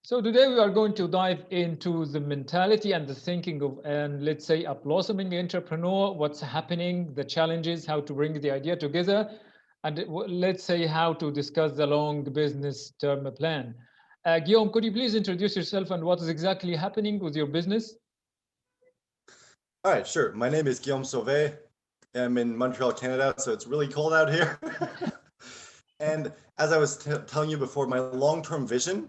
So today we are going to dive into the mentality and the thinking of, and let's say, a blossoming entrepreneur, what's happening, the challenges, how to bring the idea together, and let's say how to discuss the long business term plan. Guillaume, could you please introduce yourself and what is exactly happening with your business? All right, sure. My name is Guillaume Sauvé. I'm in Montreal, Canada, so it's really cold out here. And as I was telling you before, my long-term vision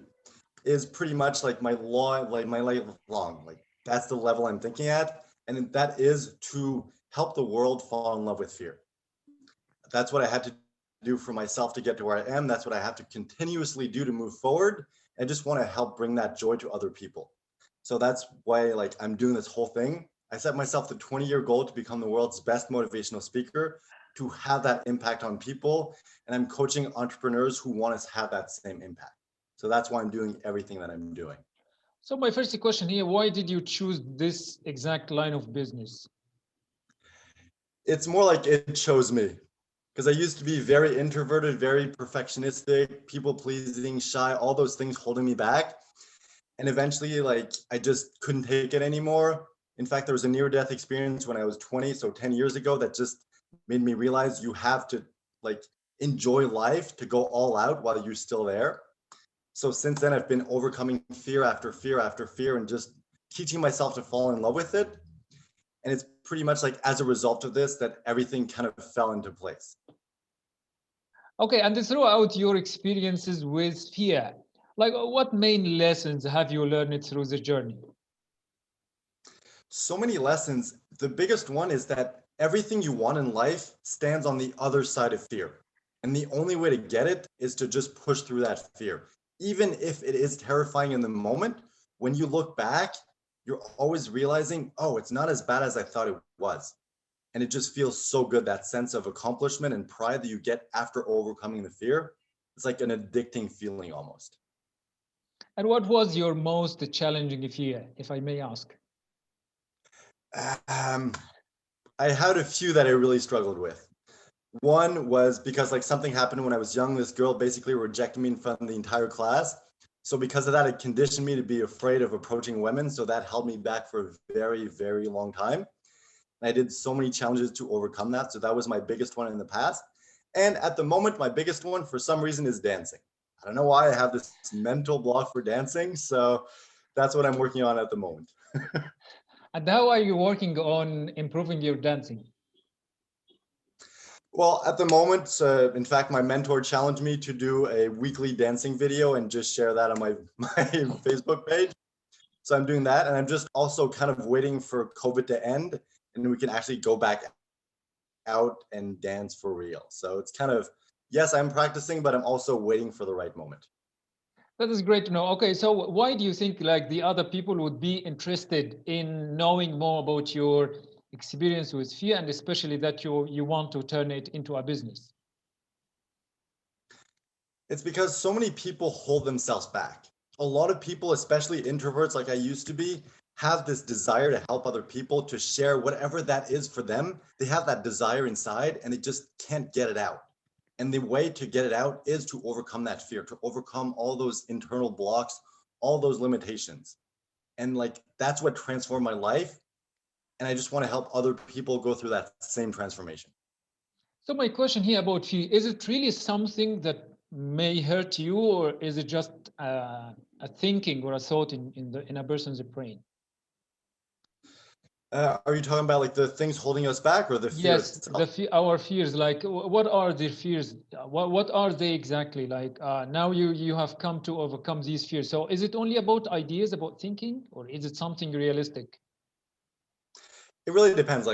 is pretty much like my lifelong. Like that's the level I'm thinking at, and that is to help the world fall in love with fear. That's what I had to do for myself to get to where I am. That's what I have to continuously do to move forward. I just want to help bring that joy to other people. So that's why I'm doing this whole thing. I set myself the 20-year goal to become the world's best motivational speaker, to have that impact on people. And I'm coaching entrepreneurs who want to have that same impact. So that's why I'm doing everything that I'm doing. So my first question here, why did you choose this exact line of business? It's more like it chose me, because I used to be very introverted, very perfectionistic, people pleasing, shy, all those things holding me back. And eventually, I just couldn't take it anymore. In fact, there was a near death experience when I was 20, so 10 years ago, that just made me realize you have to like enjoy life, to go all out while you're still there. So since then, I've been overcoming fear after fear after fear and just teaching myself to fall in love with it. And it's pretty much like as a result of this that everything kind of fell into place. Okay, and throughout your experiences with fear, like what main lessons have you learned through the journey? So many lessons. The biggest one is that everything you want in life stands on the other side of fear. And the only way to get it is to just push through that fear. Even if it is terrifying in the moment, when you look back, you're always realizing, oh, it's not as bad as I thought it was. And it just feels so good, that sense of accomplishment and pride that you get after overcoming the fear. It's like an addicting feeling almost. And what was your most challenging fear, if I may ask? Um, I had a few that I really struggled with. One was because something happened when I was young. This girl basically rejected me in front of the entire class. So because of that, it conditioned me to be afraid of approaching women. So that held me back for a very, very long time. And I did so many challenges to overcome that. So that was my biggest one in the past. And at the moment, my biggest one for some reason is dancing. I don't know why I have this mental block for dancing. So that's what I'm working on at the moment. And how are you working on improving your dancing? Well, at the moment, in fact, my mentor challenged me to do a weekly dancing video and just share that on my Facebook page. So I'm doing that. And I'm just also kind of waiting for COVID to end and we can actually go back out and dance for real. So it's kind of, yes, I'm practicing, but I'm also waiting for the right moment. That is great to know. Okay, so why do you think like the other people would be interested in knowing more about your experience with fear and especially that you want to turn it into a business? It's because so many people hold themselves back. A lot of people, especially introverts like I used to be, have this desire to help other people, to share whatever that is for them. They have that desire inside and they just can't get it out. And the way to get it out is to overcome that fear, to overcome all those internal blocks, all those limitations. And that's what transformed my life. And I just want to help other people go through that same transformation. So my question here about fear, is it really something that may hurt you or is it just a thinking or a thought in a person's brain? Are you talking about the things holding us back or the fear Yes, itself? our fears, like what are their fears? What are they exactly? Like now you have come to overcome these fears. So is it only about ideas, about thinking, or is it something realistic? It really depends.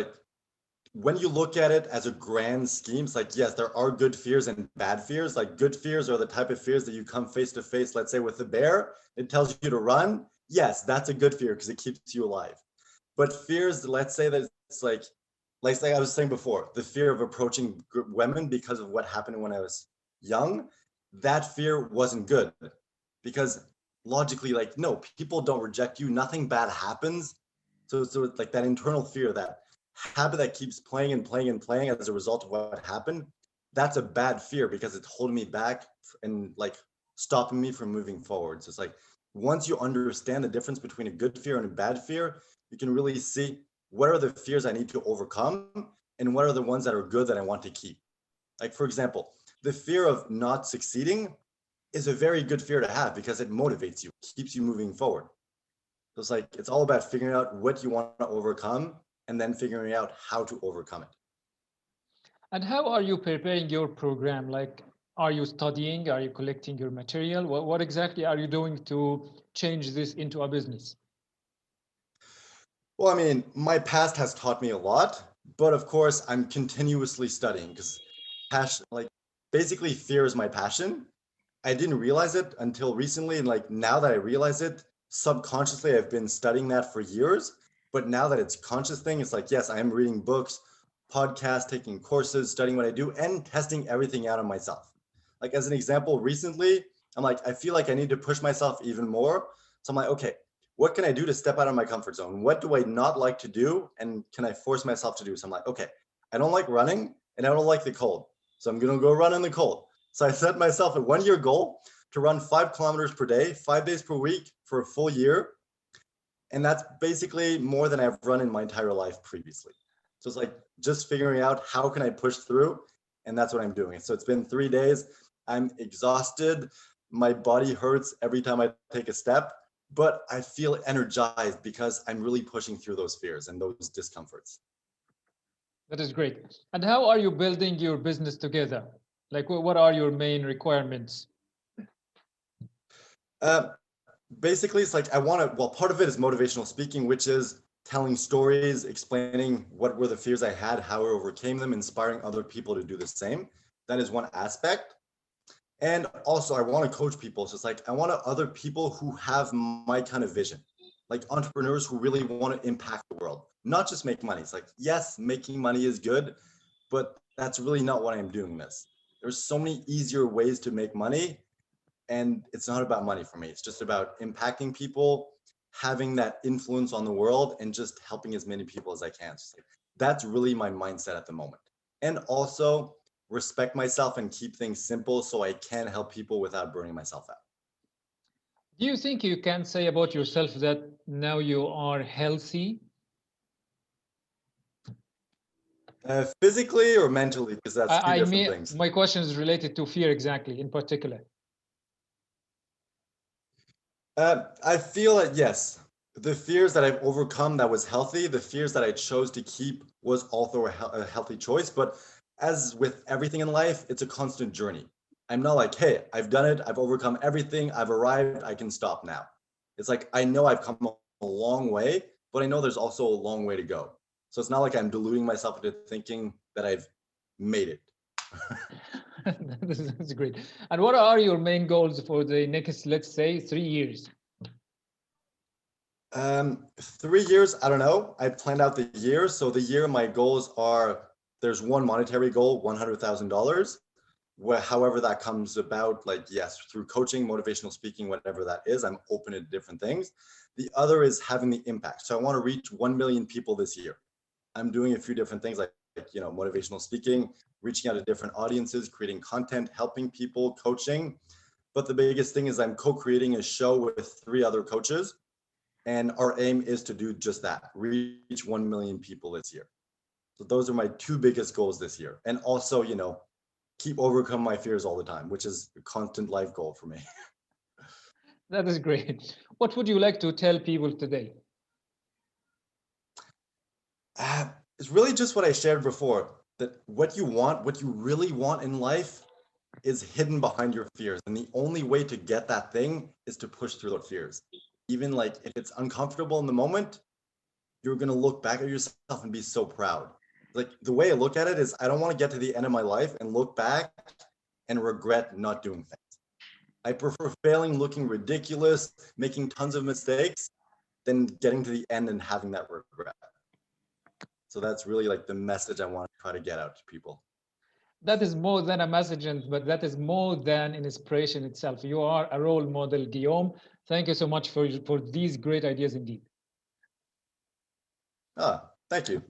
When you look at it as a grand scheme, it's yes, there are good fears and bad fears. Good fears are the type of fears that you come face to face, let's say with a bear, it tells you to run. Yes, that's a good fear because it keeps you alive. But fears, let's say that it's like I was saying before, the fear of approaching women because of what happened when I was young, that fear wasn't good because logically, no, people don't reject you, nothing bad happens. So it's that internal fear, that habit that keeps playing and playing and playing as a result of what happened. That's a bad fear because it's holding me back and stopping me from moving forward. So it's once you understand the difference between a good fear and a bad fear, you can really see what are the fears I need to overcome and what are the ones that are good that I want to keep. Like, for example, the fear of not succeeding is a very good fear to have because it motivates you, keeps you moving forward. So it's like, it's all about figuring out what you want to overcome and then figuring out how to overcome it. And how are you preparing your program? Like, are you studying? Are you collecting your material? What exactly are you doing to change this into a business? Well, I mean, my past has taught me a lot, but of course, I'm continuously studying because passion, like basically fear is my passion. I didn't realize it until recently. And like now that I realize it, subconsciously, I've been studying that for years. But now that it's conscious thing, it's like, yes, I am reading books, podcasts, taking courses, studying what I do, and testing everything out on myself. Like as an example, recently, I'm like, I feel like I need to push myself even more. So I'm like, okay, what can I do to step out of my comfort zone? What do I not like to do? And can I force myself to do? So I'm like, okay, I don't like running and I don't like the cold. So I'm going to go run in the cold. So I set myself a 1 year goal to run 5 kilometers per day, 5 days per week for a full year. And that's basically more than I've run in my entire life previously. So it's like just figuring out how can I push through. And that's what I'm doing. So it's been 3 days. I'm exhausted. My body hurts every time I take a step, but I feel energized because I'm really pushing through those fears and those discomforts. That is great. And how are you building your business together? Like, what are your main requirements? Uh, Basically, it's like I want to, well, part of it is motivational speaking, which is telling stories, explaining what were the fears I had, how I overcame them, inspiring other people to do the same. That is one aspect. And also, I want to coach people. So it's like I want other people who have my kind of vision, like entrepreneurs who really want to impact the world, not just make money. It's like, yes, making money is good, but that's really not what I'm doing this. There's so many easier ways to make money, and it's not about money for me. It's just about impacting people, having that influence on the world, and just helping as many people as I can. So that's really my mindset at the moment. And also respect myself and keep things simple so I can help people without burning myself out. Do you think you can say about yourself that now you are healthy? Physically or mentally, because that's two I different mean, things. my question is related to fear exactly, in particular. I feel that yes, the fears that I've overcome that was healthy, the fears that I chose to keep was also a healthy choice. But as with everything in life, it's a constant journey. I'm not like, hey, I've done it, I've overcome everything, I've arrived, I can stop now. It's like I know I've come a long way, but I know there's also a long way to go. So it's not like I'm deluding myself into thinking that I've made it. That's great. And what are your main goals for the next, let's say, 3 years? 3 years, I don't know. I planned out the year. So the year, my goals are there's one monetary goal, $100,000. However that comes about, like, yes, through coaching, motivational speaking, whatever that is, I'm open to different things. The other is having the impact. So I want to reach 1 million people this year. I'm doing a few different things like motivational speaking, reaching out to different audiences, creating content, helping people, coaching. But the biggest thing is I'm co-creating a show with 3 other coaches. And our aim is to do just that, reach 1 million people this year. So those are my 2 biggest goals this year. And also, keep overcome my fears all the time, which is a constant life goal for me. That is great. What would you like to tell people today? It's really just what I shared before, that what you want, what you really want in life is hidden behind your fears. And the only way to get that thing is to push through those fears. Even like if it's uncomfortable in the moment, you're going to look back at yourself and be so proud. Like the way I look at it is I don't want to get to the end of my life and look back and regret not doing things. I prefer failing, looking ridiculous, making tons of mistakes than getting to the end and having that regret. So that's really like the message I want to try to get out to people. That is more than a message, but that is more than an inspiration itself. You are a role model, Guillaume. Thank you so much for these great ideas indeed. Ah, thank you.